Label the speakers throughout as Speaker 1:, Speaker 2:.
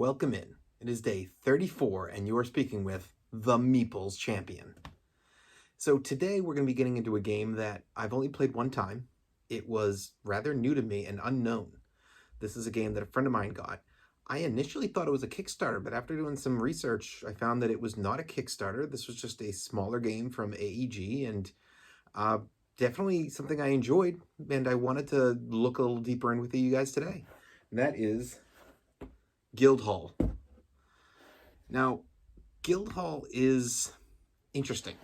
Speaker 1: Welcome in. It is day 34, and you are speaking with the Meeples Champion. So today we're going to be getting into a game that I've only played one time. It was rather new to me and unknown. This is a game that a friend of mine got. I initially thought it was a Kickstarter, but after doing some research, I found that it was not a Kickstarter. This was just a smaller game from AEG, and definitely something I enjoyed, and I wanted to look a little deeper in with you guys today. And that is Guildhall. Now, Guildhall is interesting.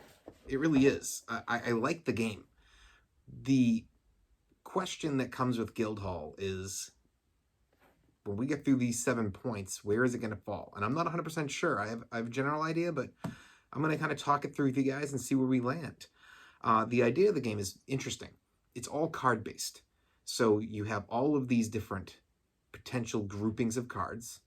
Speaker 1: It really is. I like the game. The question that comes with Guildhall is, when we get through these 7 points, where is it going to fall? And I'm not 100% sure. I have a general idea, but I'm going to kind of talk it through with you guys and see where we land. The idea of the game is interesting. It's all card-based. So you have all of these different potential groupings of cards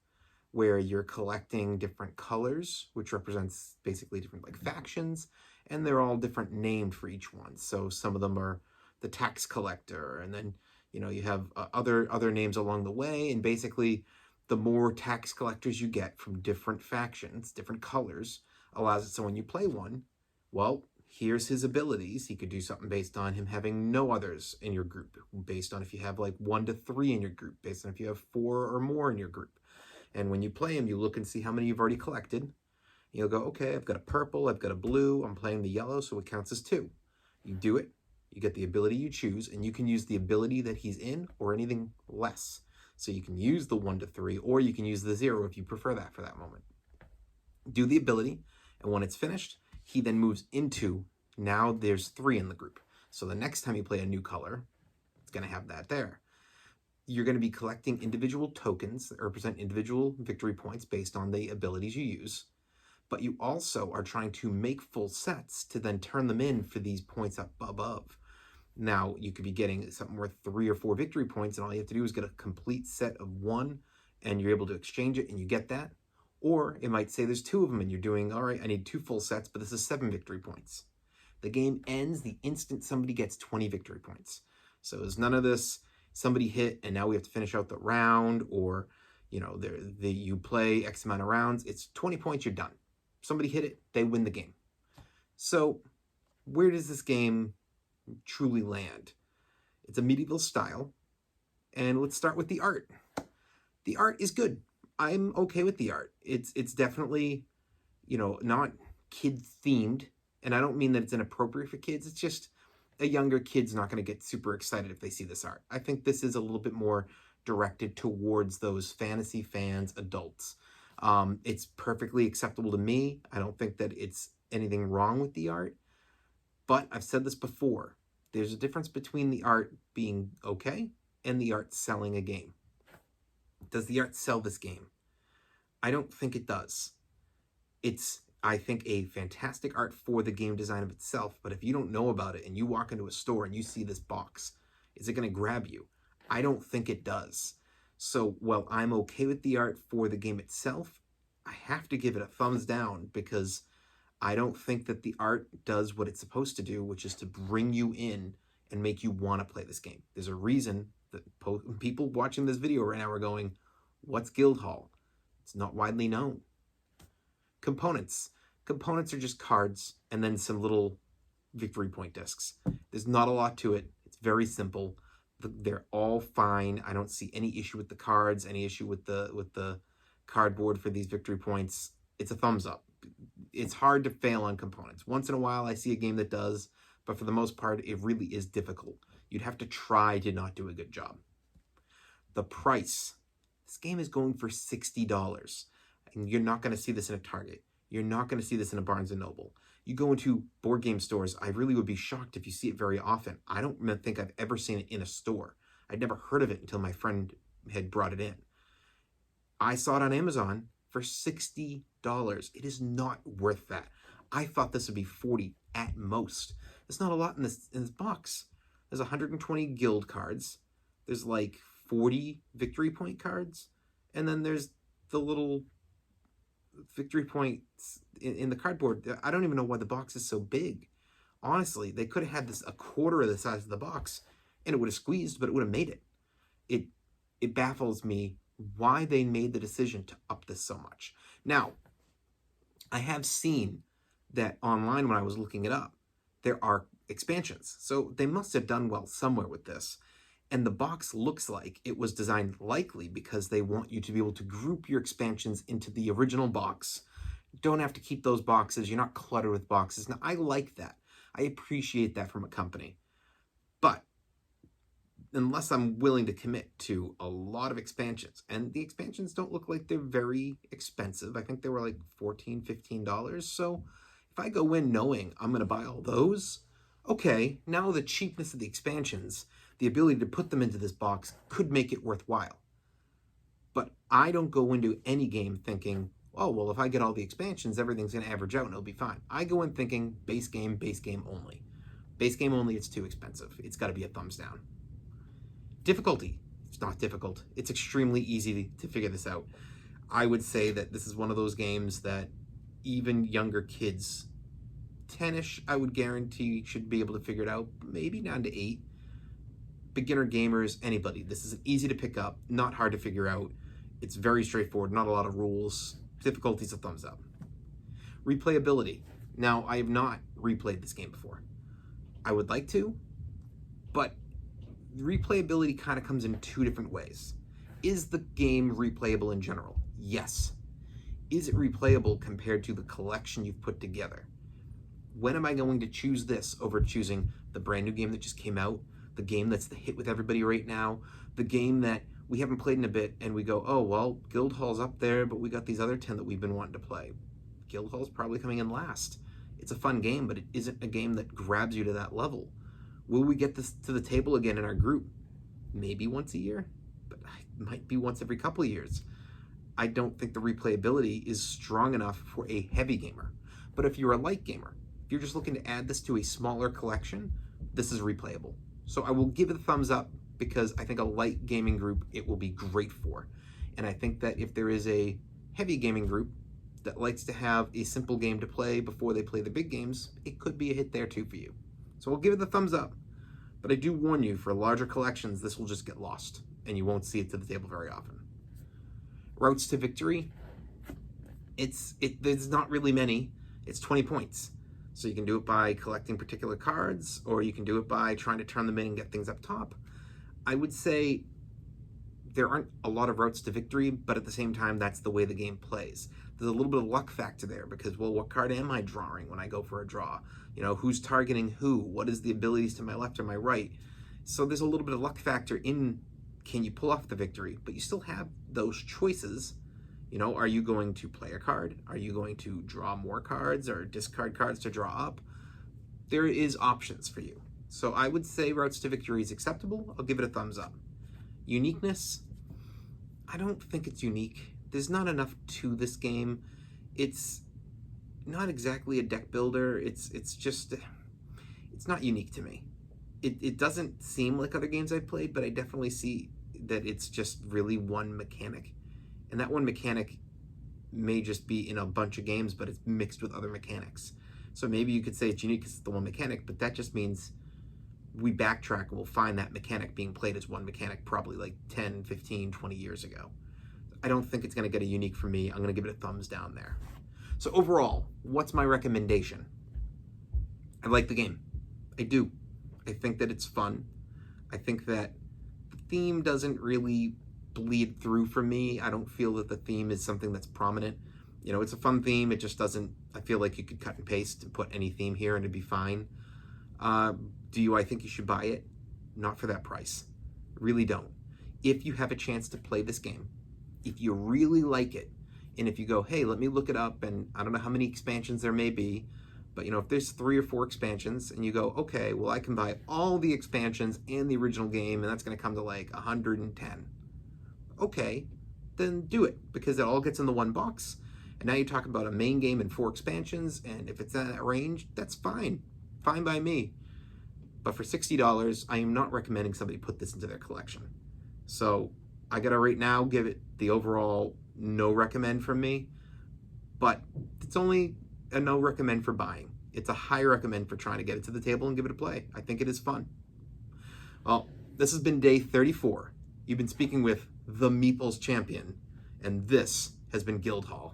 Speaker 1: where you're collecting different colors, which represents basically different factions, and they're all different named for each one. So some of them are the tax collector, and then you have other names along the way, and basically the more tax collectors you get from different factions, different colors, allows it so when you play one, well, here's his abilities. He could do something based on him having no others in your group, based on if you have like 1 to 3 in your group, based on if you have 4 or more in your group. And when you play him, you look and see how many you've already collected. You'll go, okay, I've got a purple, I've got a blue, I'm playing the yellow, so it counts as 2. You do it, you get the ability you choose, and you can use the ability that he's in or anything less. So you can use the 1 to 3, or you can use the 0 if you prefer that for that moment. Do the ability, and when it's finished, he then moves into, now there's 3 in the group. So the next time you play a new color, it's going to have that there. You're going to be collecting individual tokens that represent individual victory points based on the abilities you use. But you also are trying to make full sets to then turn them in for these points up above. Now, you could be getting something worth 3 or 4 victory points, and all you have to do is get a complete set of 1, and you're able to exchange it, and you get that. Or it might say there's 2 of them, and you're doing, all right, I need 2 full sets, but this is 7 victory points. The game ends the instant somebody gets 20 victory points. So there's none of this, somebody hit, and now we have to finish out the round, or, you play X amount of rounds. It's 20 points, you're done. Somebody hit it, they win the game. So where does this game truly land? It's a medieval style, and let's start with the art. The art is good. I'm okay with the art. It's definitely, not kid themed, and I don't mean that it's inappropriate for kids. It's just a younger kid's not going to get super excited if they see this art. I think this is a little bit more directed towards those fantasy fans, adults. It's perfectly acceptable to me. I don't think that it's anything wrong with the art, but I've said this before. There's a difference between the art being okay and the art selling a game. Does the art sell this game? I don't think it does. It's, I think, a fantastic art for the game design of itself, but if you don't know about it and you walk into a store and you see this box, is it going to grab you? I don't think it does. So while I'm okay with the art for the game itself, I have to give it a thumbs down because I don't think that the art does what it's supposed to do, which is to bring you in and make you want to play this game. There's a reason that people watching this video right now are going, what's Guildhall? It's not widely known. Components. Components are just cards and then some little victory point discs. There's not a lot to it. It's very simple. They're all fine. I don't see any issue with the cards, any issue with the cardboard for these victory points. It's a thumbs up. It's hard to fail on components. Once in a while I see a game that does, but for the most part it really is difficult. You'd have to try to not do a good job. The price. This game is going for $60. And you're not going to see this in a Target. You're not going to see this in a Barnes & Noble. You go into board game stores, I really would be shocked if you see it very often. I don't think I've ever seen it in a store. I'd never heard of it until my friend had brought it in. I saw it on Amazon for $60. It is not worth that. I thought this would be $40 at most. There's not a lot in this box. There's 120 guild cards. There's like 40 victory point cards. And then there's the little victory points in the cardboard. I don't even know why the box is so big. Honestly, they could have had this a quarter of the size of the box and it would have squeezed, but it would have made it. It baffles me why they made the decision to up this so much. Now, I have seen that online when I was looking it up, there are expansions. So they must have done well somewhere with this. And the box looks like it was designed likely because they want you to be able to group your expansions into the original box. You don't have to keep those boxes. You're not cluttered with boxes. Now, I like that. I appreciate that from a company. But unless I'm willing to commit to a lot of expansions, and the expansions don't look like they're very expensive. I think they were like $14, $15. So if I go in knowing I'm going to buy all those, okay, now the cheapness of the expansions, the ability to put them into this box could make it worthwhile. But I don't go into any game thinking, oh, well, if I get all the expansions, everything's going to average out and it'll be fine. I go in thinking base game only. Base game only, it's too expensive. It's got to be a thumbs down. Difficulty, it's not difficult. It's extremely easy to figure this out. I would say that this is one of those games that even younger kids, 10-ish, I would guarantee should be able to figure it out, maybe down to 8. Beginner gamers, anybody. This is easy to pick up, not hard to figure out. It's very straightforward, not a lot of rules. Difficulty's a thumbs up. Replayability. Now, I have not replayed this game before. I would like to, but replayability kind of comes in 2 different ways. Is the game replayable in general? Yes. Is it replayable compared to the collection you've put together? When am I going to choose this over choosing the brand new game that just came out, the game that's the hit with everybody right now, the game that we haven't played in a bit and we go, oh, well, Guildhall's up there, but we got these other 10 that we've been wanting to play. Guildhall's probably coming in last. It's a fun game, but it isn't a game that grabs you to that level. Will we get this to the table again in our group? Maybe once a year, but it might be once every couple of years. I don't think the replayability is strong enough for a heavy gamer. But if you're a light gamer, if you're just looking to add this to a smaller collection, this is replayable. So I will give it a thumbs up because I think a light gaming group it will be great for. And I think that if there is a heavy gaming group that likes to have a simple game to play before they play the big games, it could be a hit there too for you. So I'll give it the thumbs up. But I do warn you, for larger collections, this will just get lost, and you won't see it to the table very often. Routes to victory, there's not really many. It's 20 points. So you can do it by collecting particular cards, or you can do it by trying to turn them in and get things up top. I would say there aren't a lot of routes to victory, but at the same time, that's the way the game plays. There's a little bit of luck factor there because, well, what card am I drawing when I go for a draw? You know, who's targeting who? What is the abilities to my left or my right? So there's a little bit of luck factor in can you pull off the victory, but you still have those choices. You know, are you going to play a card? Are you going to draw more cards or discard cards to draw up? There is options for you. So I would say routes to victory is acceptable. I'll give it a thumbs up. Uniqueness, I don't think it's unique. There's not enough to this game. It's not exactly a deck builder. It's not unique to me. It doesn't seem like other games I've played, but I definitely see that it's just really one mechanic. And that one mechanic may just be in a bunch of games, but it's mixed with other mechanics. So maybe you could say it's unique because it's the one mechanic, but that just means we backtrack and we'll find that mechanic being played as one mechanic probably like 10, 15, 20 years ago. I don't think it's going to get a unique for me. I'm going to give it a thumbs down there. So overall, what's my recommendation? I like the game. I do. I think that it's fun. I think that the theme doesn't really bleed through for me. I don't feel that the theme is something that's prominent. You know, it's a fun theme. It just doesn't, I feel like you could cut and paste and put any theme here and it'd be fine. I think you should buy it? Not for that price. Really don't. If you have a chance to play this game, if you really like it, and if you go, hey, let me look it up, and I don't know how many expansions there may be, but you know, if there's 3 or 4 expansions, and you go, okay, well, I can buy all the expansions and the original game, and that's going to come to like 110. Okay, then do it, because it all gets in the one box, and now you're talking about a main game and 4 expansions, and if it's in that range, that's fine. Fine by me. But for $60, I am not recommending somebody put this into their collection. So I gotta right now give it the overall no recommend from me, but it's only a no recommend for buying. It's a high recommend for trying to get it to the table and give it a play. I think it is fun. Well, this has been day 34. You've been speaking with the Meeples champion. And this has been Guildhall.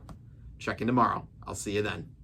Speaker 1: Check in tomorrow. I'll see you then.